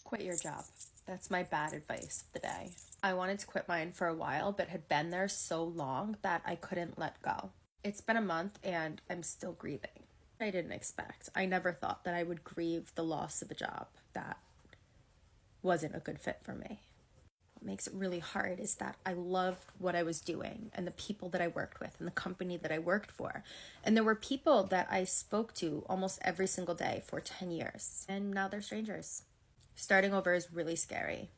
Quit your job. That's my bad advice of the day. I wanted to quit mine for a while, but had been there so long that I couldn't let go. It's been a month and I'm still grieving. I didn't expect. I never thought that I would grieve the loss of a job that wasn't a good fit for me. What makes it really hard is that I loved what I was doing and the people that I worked with and the company that I worked for. And there were people that I spoke to almost every single day for 10 years. And now they're strangers. Starting over is really scary.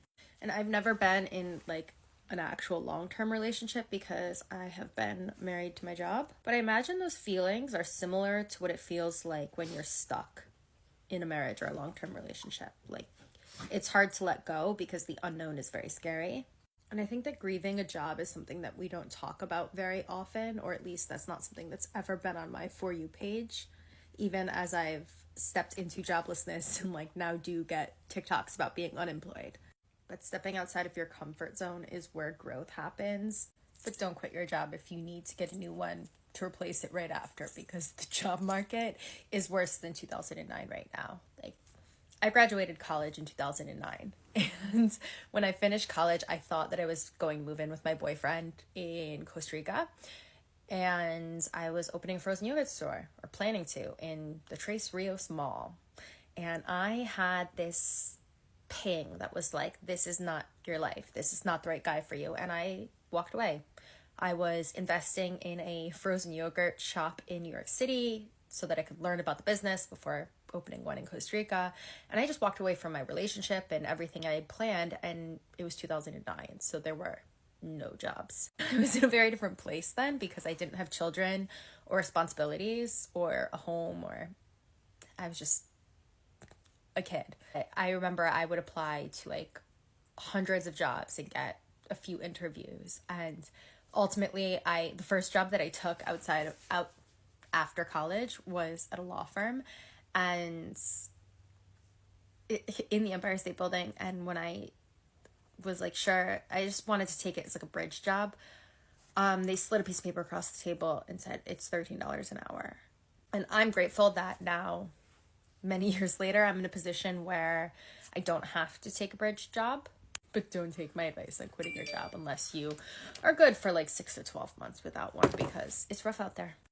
And I've never been in like an actual long-term relationship because I have been married to my job. But I imagine those feelings are similar to what it feels like when you're stuck in a marriage or a long-term relationship. Like, it's hard to let go because the unknown is very scary. And I think that grieving a job is something that we don't talk about very often, or at least that's not something that's ever been on my For You page, even as I've stepped into joblessness and like now do get TikToks about being unemployed. But stepping outside of your comfort zone is where growth happens. But don't quit your job if you need to get a new one to replace it right after, because the job market is worse than 2009 right now. Like, I graduated college in 2009, and when I finished college, I thought that I was going to move in with my boyfriend in Costa Rica, and I was opening a frozen yogurt store, or planning to, in the Tres Rios Mall, and I had this ping that was like, this is not your life, this is not the right guy for you, and I walked away. I was investing in a frozen yogurt shop in New York City so that I could learn about the business before opening one in Costa Rica. And I just walked away from my relationship and everything I had planned, and it was 2009, so there were no jobs. I was in a very different place then because I didn't have children or responsibilities or a home, or I was just a kid. I remember I would apply to like hundreds of jobs and get a few interviews, and ultimately the first job that I took out after college was at a law firm, and in the Empire State Building. And when I was like, sure, I just wanted to take it as like a bridge job, they slid a piece of paper across the table and said it's $13 an hour. And I'm grateful that now, many years later, I'm in a position where I don't have to take a bridge job. But don't take my advice on quitting your job unless you are good for like 6 to 12 months without one, because it's rough out there.